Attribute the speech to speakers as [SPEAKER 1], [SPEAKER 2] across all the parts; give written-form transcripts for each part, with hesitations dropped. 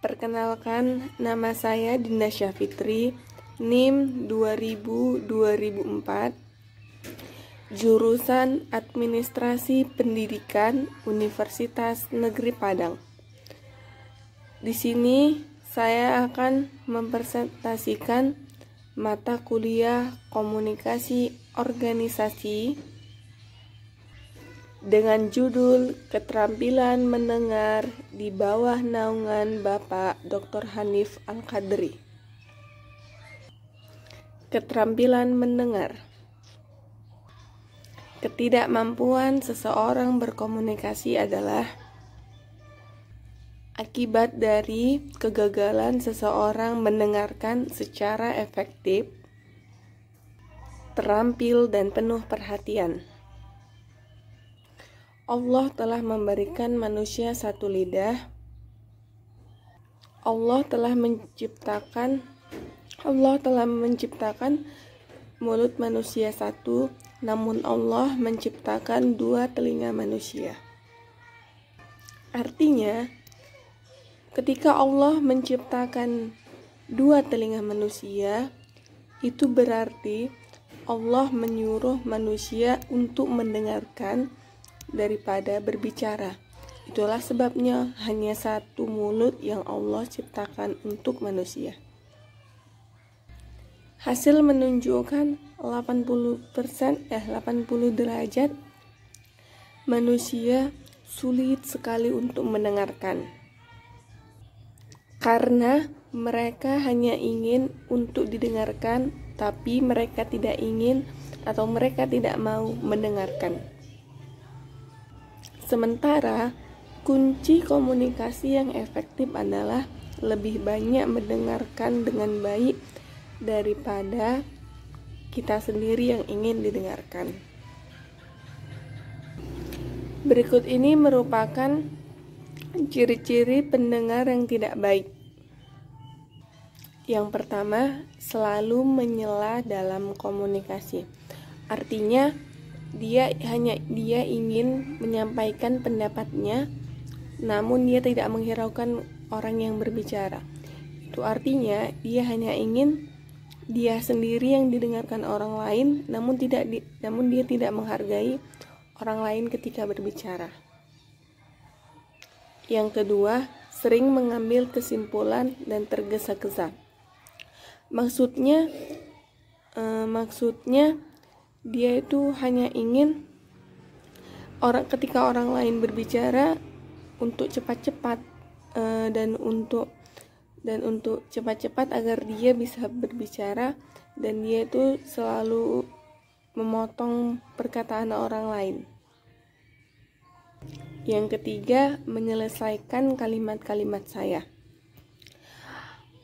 [SPEAKER 1] Perkenalkan, nama saya Dinda Syafitri, NIM 2000-2004, jurusan Administrasi Pendidikan Universitas Negeri Padang. Di sini saya akan mempresentasikan mata kuliah Komunikasi Organisasi dengan judul Keterampilan Mendengar di bawah naungan Bapak Dr. Hanif Al-Qadri. Keterampilan mendengar. Ketidakmampuan seseorang berkomunikasi adalah akibat dari kegagalan seseorang mendengarkan secara efektif, terampil, dan penuh perhatian. Allah telah memberikan manusia satu lidah. Allah telah menciptakan mulut manusia satu, namun Allah menciptakan dua telinga manusia. Artinya, ketika Allah menciptakan dua telinga manusia, itu berarti Allah menyuruh manusia untuk mendengarkan daripada berbicara. Itulah sebabnya hanya satu mulut yang Allah ciptakan untuk manusia. Hasil menunjukkan 80 derajat manusia sulit sekali untuk mendengarkan. Karena mereka hanya ingin untuk didengarkan, tapi mereka tidak ingin atau mereka tidak mau mendengarkan. Sementara, kunci komunikasi yang efektif adalah lebih banyak mendengarkan dengan baik daripada kita sendiri yang ingin didengarkan. Berikut ini merupakan ciri-ciri pendengar yang tidak baik. Yang pertama, selalu menyela dalam komunikasi. Artinya, dia ingin menyampaikan pendapatnya, namun dia tidak menghiraukan orang yang berbicara. Itu artinya dia hanya ingin dia sendiri yang didengarkan orang lain, namun dia tidak menghargai orang lain ketika berbicara. Yang kedua, sering mengambil kesimpulan dan tergesa-gesa. Maksudnya dia itu hanya ingin ketika orang lain berbicara untuk cepat-cepat dan untuk cepat-cepat agar dia bisa berbicara, dan dia itu selalu memotong perkataan orang lain. Yang ketiga, menyelesaikan kalimat-kalimat saya.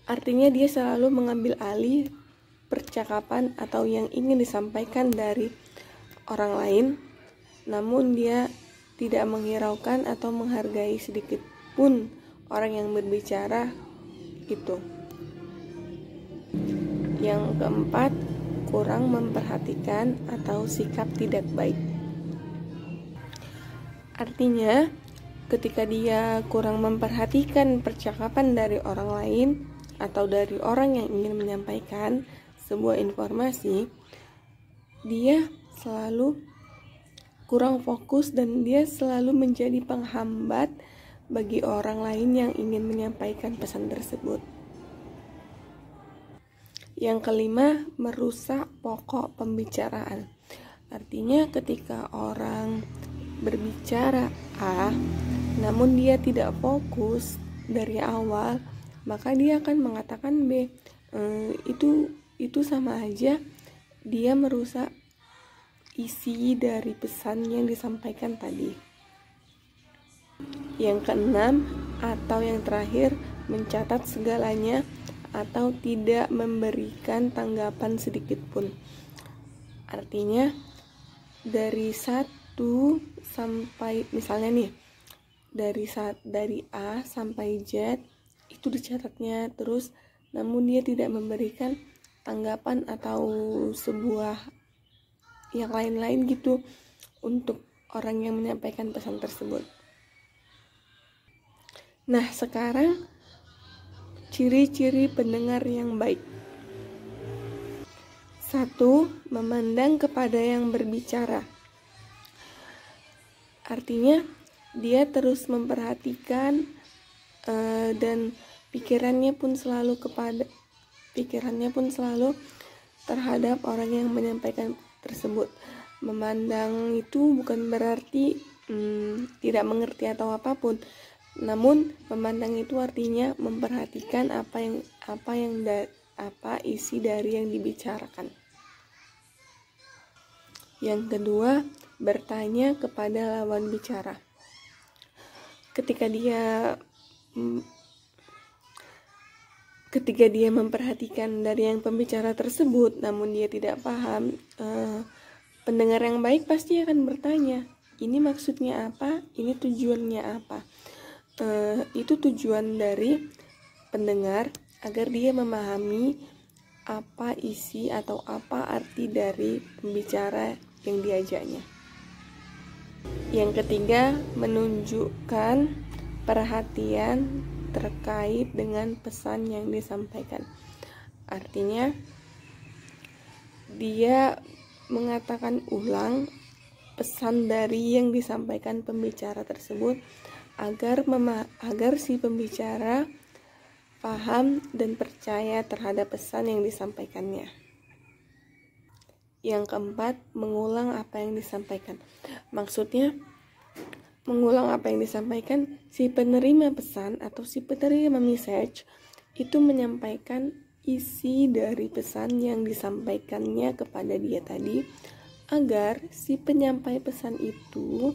[SPEAKER 1] Artinya dia selalu mengambil alih percakapan atau yang ingin disampaikan dari orang lain, namun dia tidak menghiraukan atau menghargai sedikit pun orang yang berbicara itu. Yang keempat, kurang memperhatikan atau sikap tidak baik. Artinya, ketika dia kurang memperhatikan percakapan dari orang lain atau dari orang yang ingin menyampaikan sebuah informasi, dia selalu kurang fokus dan dia selalu menjadi penghambat bagi orang lain yang ingin menyampaikan pesan tersebut. Yang kelima, merusak pokok pembicaraan. Artinya ketika orang berbicara A, namun dia tidak fokus dari awal, maka dia akan mengatakan B. Itu sama aja dia merusak isi dari pesan yang disampaikan tadi. Yang keenam atau yang terakhir, mencatat segalanya atau tidak memberikan tanggapan sedikit pun. Artinya dari 1 sampai misalnya nih dari A sampai Z itu dicatatnya terus, namun dia tidak memberikan tanggapan atau sebuah yang lain-lain gitu untuk orang yang menyampaikan pesan tersebut. Nah, sekarang Ciri-ciri pendengar yang baik. 1. Memandang kepada yang berbicara. Artinya dia terus memperhatikan dan pikirannya pun selalu terhadap orang yang menyampaikan tersebut. Memandang itu bukan berarti tidak mengerti atau apapun. Namun memandang itu artinya memperhatikan apa isi dari yang dibicarakan. Yang kedua, bertanya kepada lawan bicara. Ketika dia memperhatikan dari yang pembicara tersebut, namun dia tidak paham, pendengar yang baik pasti akan bertanya, ini maksudnya apa? Ini tujuannya apa? Itu tujuan dari pendengar agar dia memahami apa isi atau apa arti dari pembicara yang diajaknya. Yang ketiga, menunjukkan perhatian terkait dengan pesan yang disampaikan. Artinya dia mengatakan ulang pesan dari yang disampaikan pembicara tersebut agar si pembicara paham dan percaya terhadap pesan yang disampaikannya. Yang keempat, mengulang apa yang disampaikan. Maksudnya, mengulang apa yang disampaikan, si penerima pesan atau si penerima message itu menyampaikan isi dari pesan yang disampaikannya kepada dia tadi, agar si penyampai pesan itu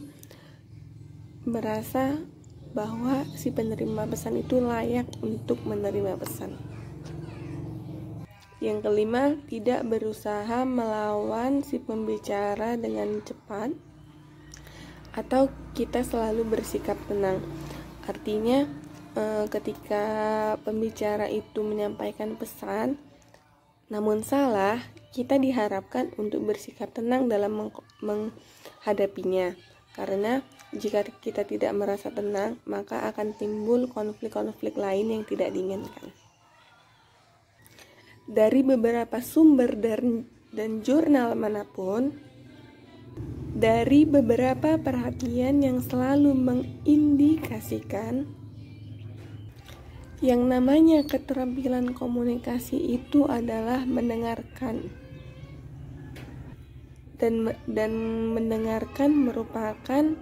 [SPEAKER 1] merasa bahwa si penerima pesan itu layak untuk menerima pesan. Yang kelima, tidak berusaha melawan si pembicara dengan cepat, atau kita selalu bersikap tenang. Artinya ketika pembicara itu menyampaikan pesan namun salah, kita diharapkan untuk bersikap tenang dalam menghadapinya. Karena jika kita tidak merasa tenang, maka akan timbul konflik-konflik lain yang tidak diinginkan. Dari beberapa sumber dan jurnal manapun, dari beberapa perhatian yang selalu mengindikasikan yang namanya keterampilan komunikasi itu adalah mendengarkan. Dan mendengarkan merupakan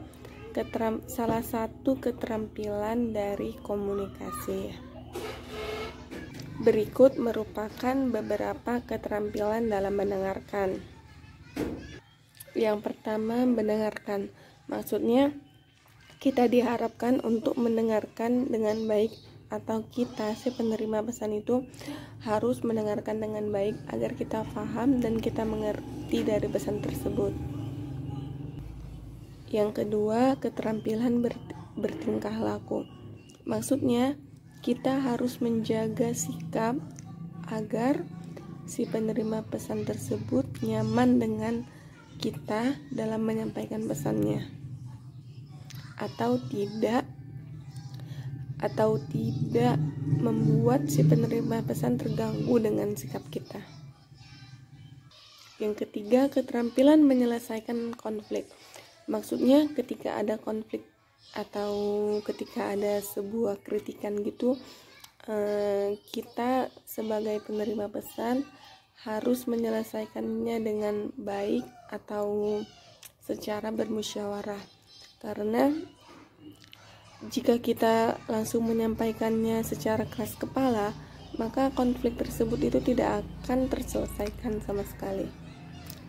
[SPEAKER 1] salah satu keterampilan dari komunikasi. Berikut merupakan beberapa keterampilan dalam mendengarkan. Yang pertama, mendengarkan. Maksudnya, kita diharapkan untuk mendengarkan dengan baik, atau kita, si penerima pesan itu, harus mendengarkan dengan baik agar kita paham dan kita mengerti dari pesan tersebut. Yang kedua, keterampilan bertingkah laku. Maksudnya, kita harus menjaga sikap agar si penerima pesan tersebut nyaman dengan kita dalam menyampaikan pesannya, atau tidak membuat si penerima pesan terganggu dengan sikap kita. Yang ketiga, keterampilan menyelesaikan konflik. Maksudnya ketika ada konflik atau ketika ada sebuah kritikan gitu, kita sebagai penerima pesan harus menyelesaikannya dengan baik atau secara bermusyawarah. Karena jika kita langsung menyampaikannya secara keras kepala, maka konflik tersebut itu tidak akan terselesaikan sama sekali.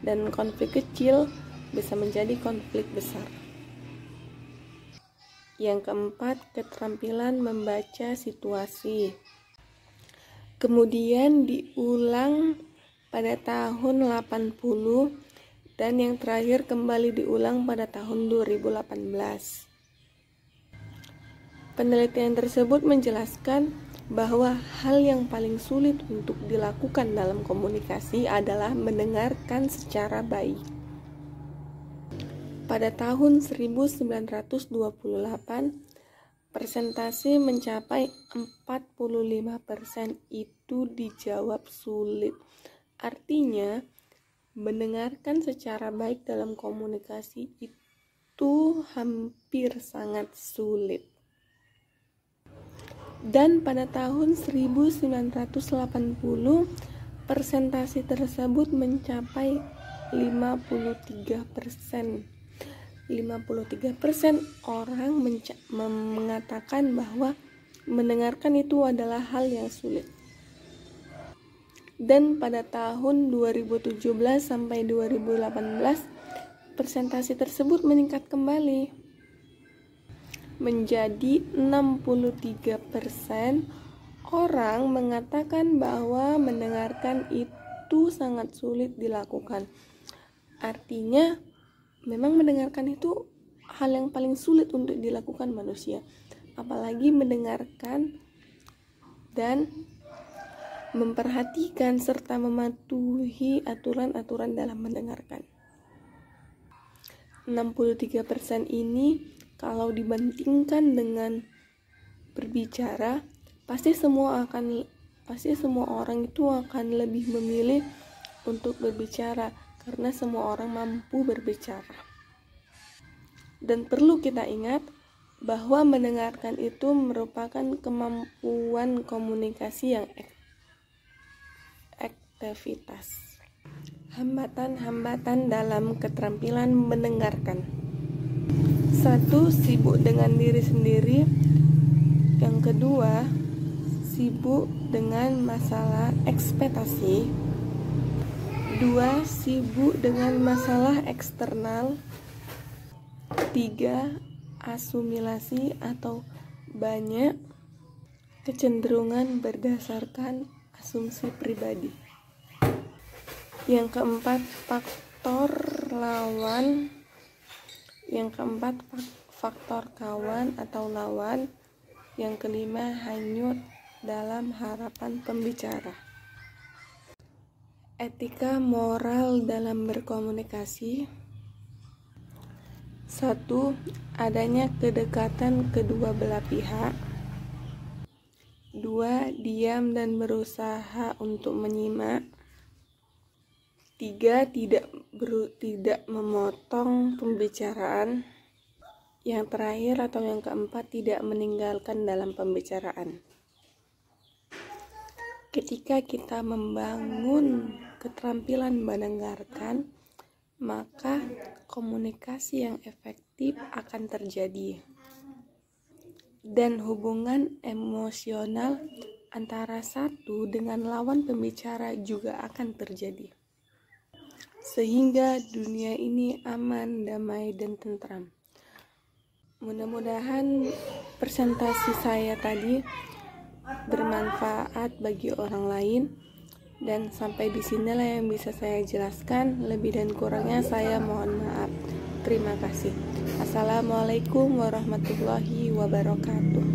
[SPEAKER 1] Dan konflik kecil bisa menjadi konflik besar. Yang keempat, keterampilan membaca situasi. Kemudian diulang pada tahun 80 dan yang terakhir kembali diulang pada tahun 2018. Penelitian tersebut menjelaskan bahwa hal yang paling sulit untuk dilakukan dalam komunikasi adalah mendengarkan secara baik. Pada tahun 1928, persentase mencapai 45% itu dijawab sulit. Artinya, mendengarkan secara baik dalam komunikasi itu hampir sangat sulit. Dan pada tahun 1980, persentase tersebut mencapai 53%. 53% orang mengatakan bahwa mendengarkan itu adalah hal yang sulit. Dan pada tahun 2017 sampai 2018, persentase tersebut meningkat kembali menjadi 63%. Orang mengatakan bahwa mendengarkan itu sangat sulit dilakukan. Artinya, memang mendengarkan itu hal yang paling sulit untuk dilakukan manusia. Apalagi mendengarkan dan memperhatikan serta mematuhi aturan-aturan dalam mendengarkan. 63% ini kalau dibandingkan dengan berbicara, pasti semua orang itu akan lebih memilih untuk berbicara karena semua orang mampu berbicara. Dan perlu kita ingat bahwa mendengarkan itu merupakan kemampuan komunikasi yang aktivitas. Hambatan-hambatan dalam keterampilan mendengarkan. 1. Sibuk dengan diri sendiri. Yang kedua, sibuk dengan masalah ekspektasi. 2. Sibuk dengan masalah eksternal. 3. Asimilasi atau banyak kecenderungan berdasarkan asumsi pribadi. Yang keempat, faktor lawan. Yang keempat, faktor kawan atau lawan. Yang kelima, hanyut dalam harapan pembicara. Etika moral dalam berkomunikasi. 1. Adanya kedekatan kedua belah pihak. 2. Diam dan berusaha untuk menyimak. 3. Tidak memotong pembicaraan. Yang terakhir atau yang keempat, tidak meninggalkan dalam pembicaraan. Ketika kita membangun keterampilan mendengarkan, maka komunikasi yang efektif akan terjadi. Dan hubungan emosional antara satu dengan lawan pembicara juga akan terjadi. Sehingga dunia ini aman, damai, dan tentram. Mudah-mudahan presentasi saya tadi bermanfaat bagi orang lain. Dan sampai di sinilah yang bisa saya jelaskan. Lebih dan kurangnya saya mohon maaf. Terima kasih. Assalamualaikum warahmatullahi wabarakatuh.